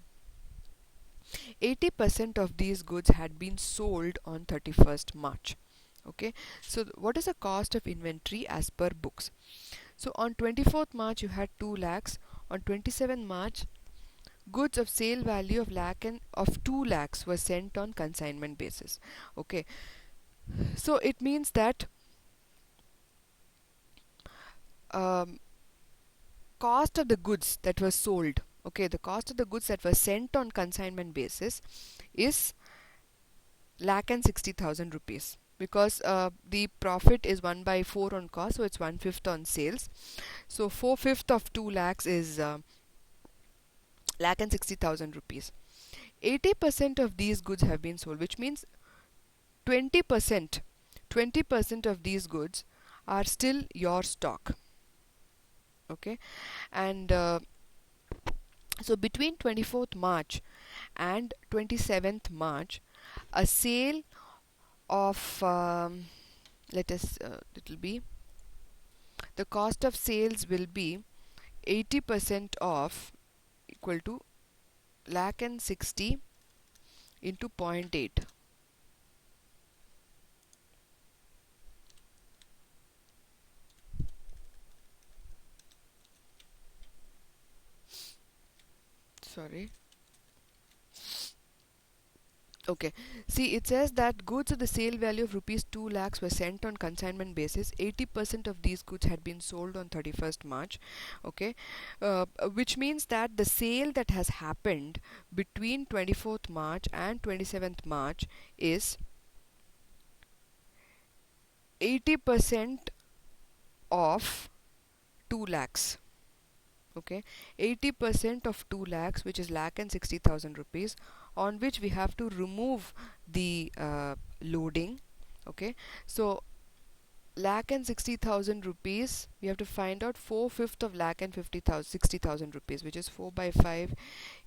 80% of these goods had been sold on 31st March. Okay, so what is the cost of inventory as per books? So on 24th March you had 2 lakhs. On 27th March, goods of sale value of 2 lakhs were sent on consignment basis. Okay, so it means that cost of the goods that were sold, okay, the cost of the goods that were sent on consignment basis is lakh and 60,000 rupees, because the profit is 1 by 4 on cost, so it's 1/5 on sales. So 4/5 of 2 lakhs is lakh and 60,000 rupees. 80% of these goods have been sold, which means 20% 20% of these goods are still your stock. Okay, and So between 24th March and 27th March, a sale of let us it will be, the cost of sales will be 80% of, equal to lakh and 60 into point 0.8. Sorry. Okay. See, it says that goods of the sale value of rupees 2 lakhs were sent on consignment basis. 80% of these goods had been sold on 31st March. Okay. Which means that the sale that has happened between 24th March and 27th March is 80% of 2 lakhs. Okay, 80% of 2 lakhs, which is lakh and 60,000 rupees, on which we have to remove the loading. Okay, so lakh and 60,000 rupees, we have to find out 4/5 of lakh and 50,000 60,000 rupees, which is 4 by 5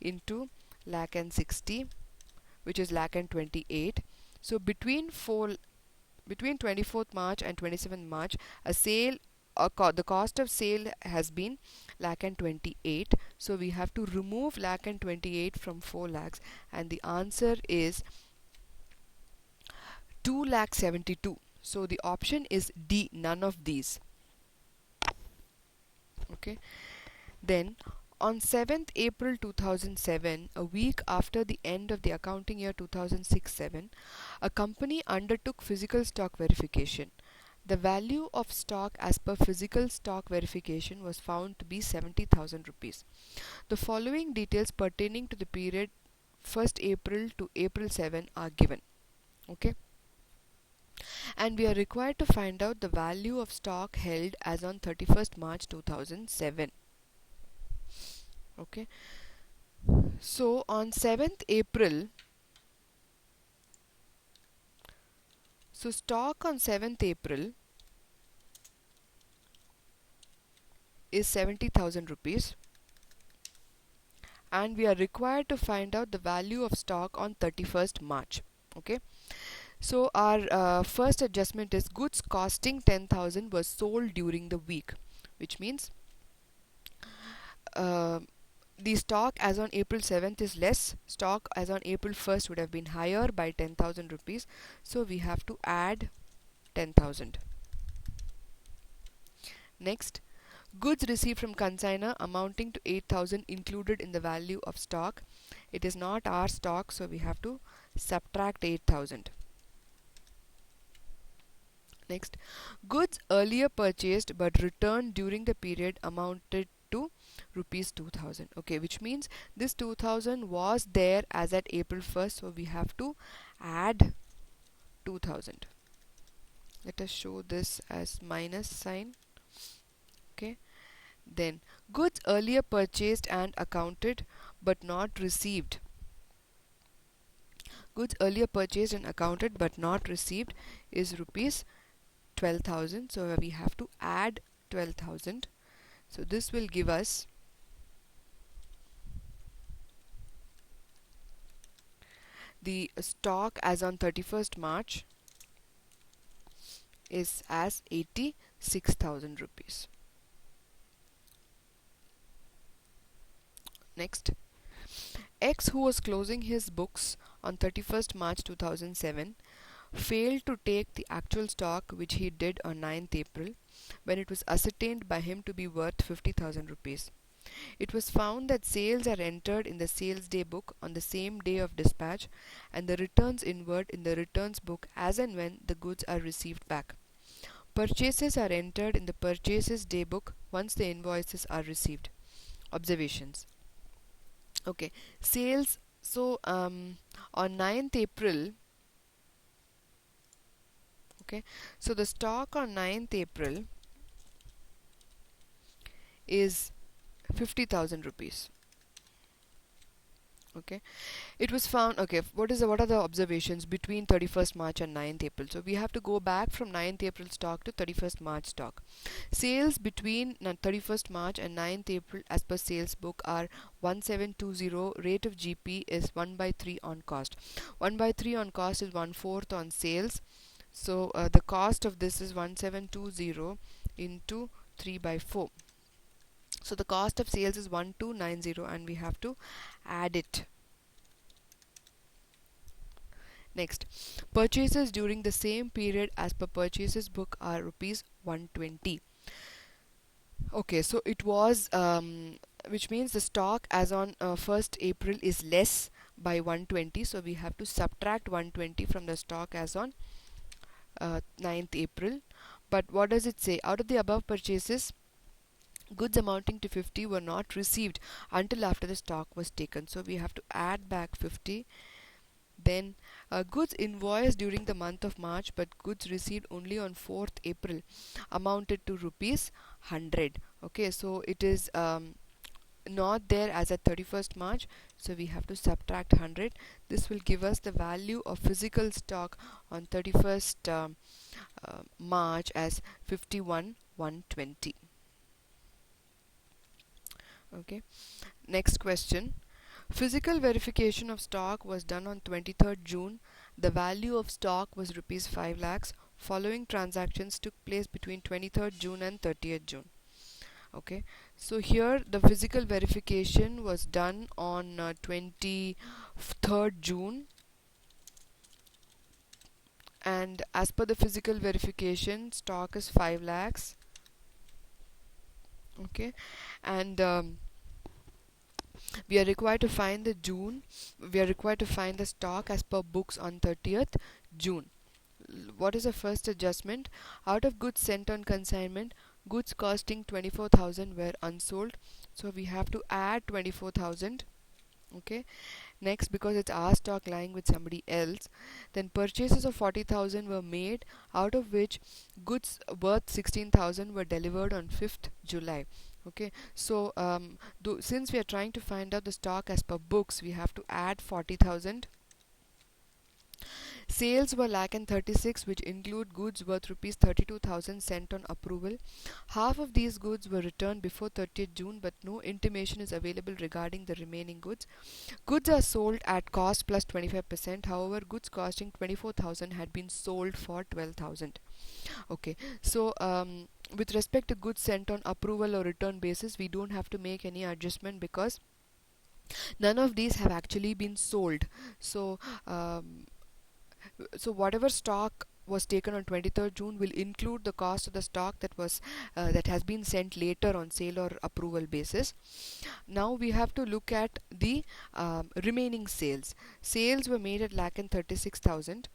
into lakh and 60, which is lakh and 28. So between 24th March and 27th March, a sale, the cost of sale has been lakh and 28. So we have to remove lakh and 28 from 4 lakhs, and the answer is 2 lakh 72. So the option is D, none of these. Okay. Then on 7th April 2007, a week after the end of the accounting year 2006-7, a company undertook physical stock verification. The value of stock as per physical stock verification was found to be 70,000 rupees. The following details pertaining to the period 1st April to April 7 are given. Okay. And we are required to find out the value of stock held as on 31st March 2007. Okay. So on 7th April, so stock on 7th April is 70,000 rupees, and we are required to find out the value of stock on 31st March. Okay. So our first adjustment is goods costing 10,000 was sold during the week, which means uh, the stock as on April 7th is less. Stock as on April 1st would have been higher by 10,000 rupees. So we have to add 10,000. Next, goods received from consignor amounting to 8,000 included in the value of stock. It is not our stock, so we have to subtract 8,000. Next, goods earlier purchased but returned during the period amounted to rupees 2,000. Okay, which means this 2,000 was there as at April 1st, so we have to add 2,000. Let us show this as minus sign. Okay, then goods earlier purchased and accounted but not received. Goods earlier purchased and accounted but not received is rupees 12,000. So we have to add 12,000. So this will give us the stock as on 31st March is as 86,000 rupees. Next, X, who was closing his books on 31st March 2007, failed to take the actual stock which he did on 9th April, when it was ascertained by him to be worth 50,000 rupees. It was found that sales are entered in the sales day book on the same day of dispatch, and the returns inward in the returns book as and when the goods are received back. Purchases are entered in the purchases day book once the invoices are received. Observations. Okay, sales. So on 9th April, okay, so the stock on 9th April is 50,000 rupees. Okay, it was found. Okay, what are the observations between 31st March and 9th April? So we have to go back from 9th April stock to 31st March stock. Sales between 31st March and 9th April as per sales book are 1720. Rate of GP is 1 by 3 on cost. 1 by 3 on cost is 1/4 on sales. So the cost of this is 1720 into 3 by 4. So the cost of sales is 1290 and we have to add it. Next, purchases during the same period as per purchases book are rupees 120. Okay, so it was, which means the stock as on 1st April is less by 120. So we have to subtract 120 from the stock as on 9th April. But what does it say? Out of the above purchases, goods amounting to 50 were not received until after the stock was taken. So we have to add back 50. Then goods invoiced during the month of March but goods received only on 4th April amounted to rupees 100. Okay, so it is not there as at 31st March, so we have to subtract 100. This will give us the value of physical stock on 31st March as 51,120. Okay, next question. Physical verification of stock was done on 23rd June. The value of stock was rupees 5 lakhs. Following transactions took place between 23rd June and 30th June. Okay, so here the physical verification was done on 23rd June, and as per the physical verification, stock is 5 lakhs. Okay, and we are required to find the stock as per books on 30th June. What is the first adjustment? Out of goods sent on consignment, goods costing 24,000 were unsold, so we have to add 24,000. Okay, next, because it's our stock lying with somebody else, then purchases of 40,000 were made, out of which goods worth 16,000 were delivered on 5th July. Okay, so since we are trying to find out the stock as per books, we have to add 40,000. Sales were lakh and 36, which include goods worth rupees 32,000 sent on approval. Half of these goods were returned before 30th June, but no intimation is available regarding the remaining goods. Goods are sold at cost plus 25%. However, goods costing 24,000 had been sold for 12,000. Okay, so with respect to goods sent on approval or return basis, we don't have to make any adjustment because none of these have actually been sold. So whatever stock was taken on 23rd June will include the cost of the stock that has been sent later on sale or approval basis. Now we have to look at the remaining sales. Sales were made at lakh and 36,000.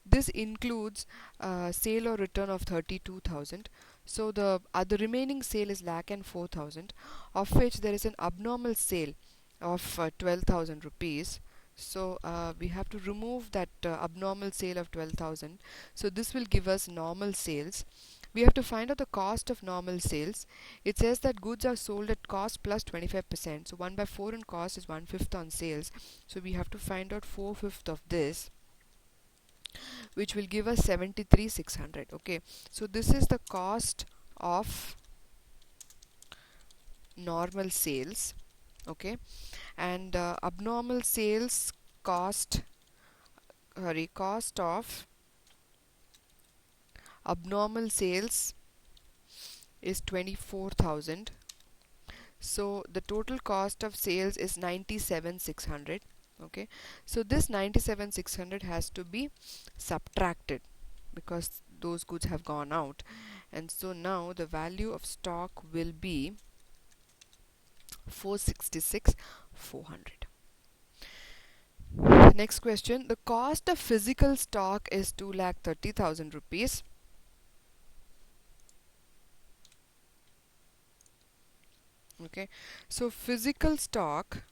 This includes sale or return of 32,000. So the remaining sale is lakh and 4,000, of which there is an abnormal sale of 12,000 rupees. So we have to remove that abnormal sale of 12,000. So this will give us normal sales. We have to find out the cost of normal sales. It says that goods are sold at cost plus 25%. So 1 by 4 on cost is 1/5 on sales. So we have to find out 4/5 of this, which will give us 73,600. Okay, so this is the cost of normal sales. Okay, and abnormal sales cost of abnormal sales is 24,000. So the total cost of sales is 97,600. Okay, so this 97,600 has to be subtracted because those goods have gone out, and so now the value of stock will be 466,400. Next question. The cost of physical stock is 2,30,000 rupees. Okay, so physical stock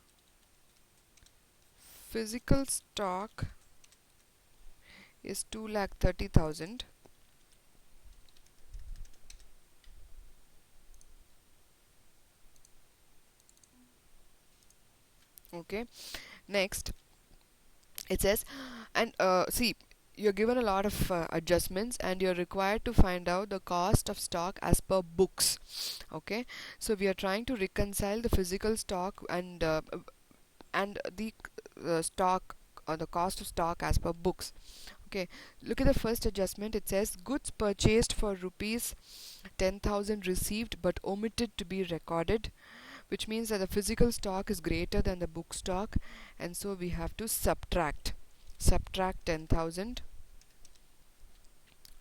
is 2,30,000. Okay, Next, it says, and see, you're given a lot of adjustments and you're required to find out the cost of stock as per books. Okay, so we are trying to reconcile the physical stock and the stock or the cost of stock as per books. Okay, look at the first adjustment. It says goods purchased for rupees 10,000 received but omitted to be recorded, which means that the physical stock is greater than the book stock, and so we have to subtract 10,000.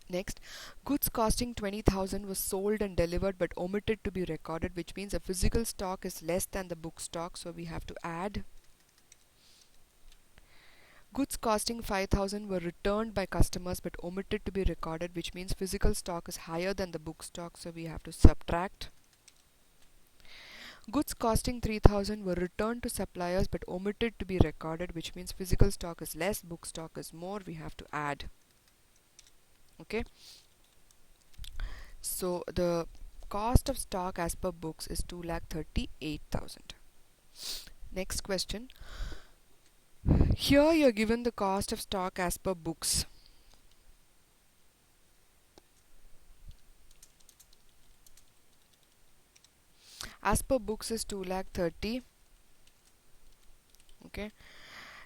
Next, goods costing 20,000 was sold and delivered but omitted to be recorded, which means the physical stock is less than the book stock, so we have to add. Goods costing 5,000 were returned by customers but omitted to be recorded, which means physical stock is higher than the book stock, so we have to subtract. Goods costing 3,000 were returned to suppliers but omitted to be recorded, which means physical stock is less, book stock is more, we have to add. Okay, so the cost of stock as per books is 2,38,000. Next question. Here you're given the cost of stock as per books. As per books is 2,30,000. Okay,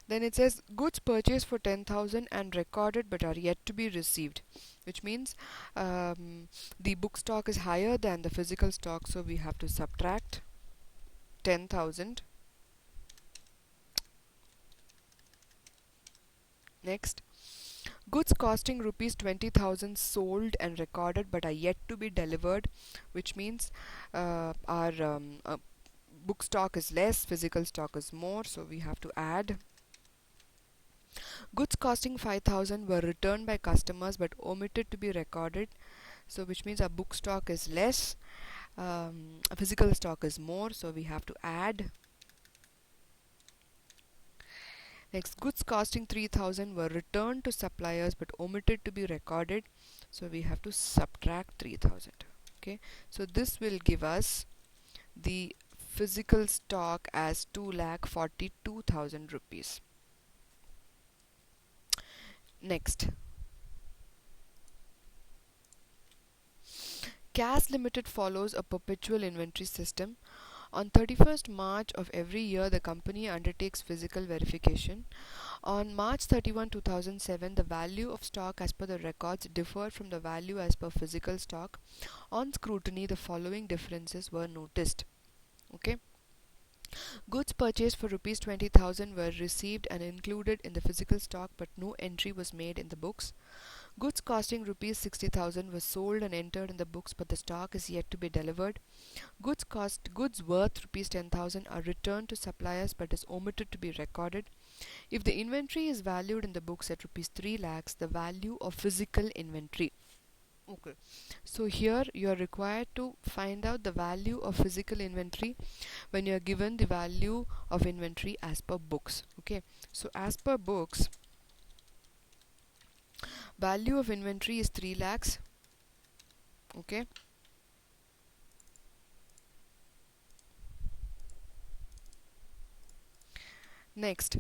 then it says goods purchased for 10,000 and recorded but are yet to be received, which means the book stock is higher than the physical stock, so we have to subtract 10,000. Next, goods costing rupees 20,000 sold and recorded but are yet to be delivered, which means our book stock is less, physical stock is more, so we have to add. Goods costing 5,000 were returned by customers but omitted to be recorded, so which means our book stock is less, physical stock is more, so we have to add. Next, goods costing 3,000 were returned to suppliers but omitted to be recorded, so we have to subtract 3,000. Okay, so this will give us the physical stock as 2,42,000 rupees. Next, CAS Limited follows a perpetual inventory system. On 31st March of every year, the company undertakes physical verification. On March 31, 2007, the value of stock as per the records differed from the value as per physical stock. On scrutiny, the following differences were noticed. Okay. Goods purchased for rupees 20,000 were received and included in the physical stock, but no entry was made in the books. Goods costing rupees 60,000 were sold and entered in the books, but the stock is yet to be delivered. Goods worth rupees 10,000 are returned to suppliers but is omitted to be recorded. If the inventory is valued in the books at rupees 3 lakhs, the value of physical inventory. Okay, so here you are required to find out the value of physical inventory when you are given the value of inventory as per books. Okay, so as per books, value of inventory is 3 lakhs. Okay, next,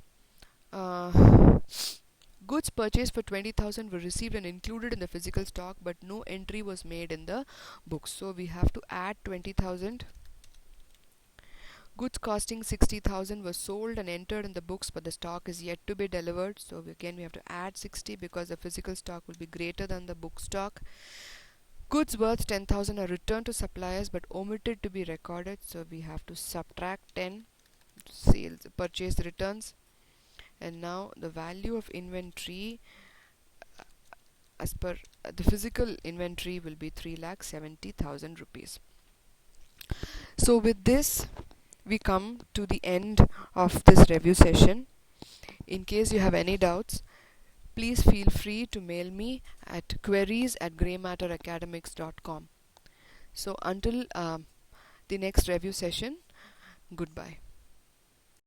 goods purchased for 20,000 were received and included in the physical stock, but no entry was made in the books, so we have to add 20,000. Goods costing 60,000 were sold and entered in the books, but the stock is yet to be delivered, so again we have to add 60 because the physical stock will be greater than the book stock. Goods worth 10,000 are returned to suppliers but omitted to be recorded, so we have to subtract 10. Sales, purchase returns, and now the value of inventory as per the physical inventory will be 3,70,000 rupees. So with this we come to the end of this review session. In case you have any doubts, please feel free to mail me at queries@greymatteracademics.com. So until the next review session, goodbye.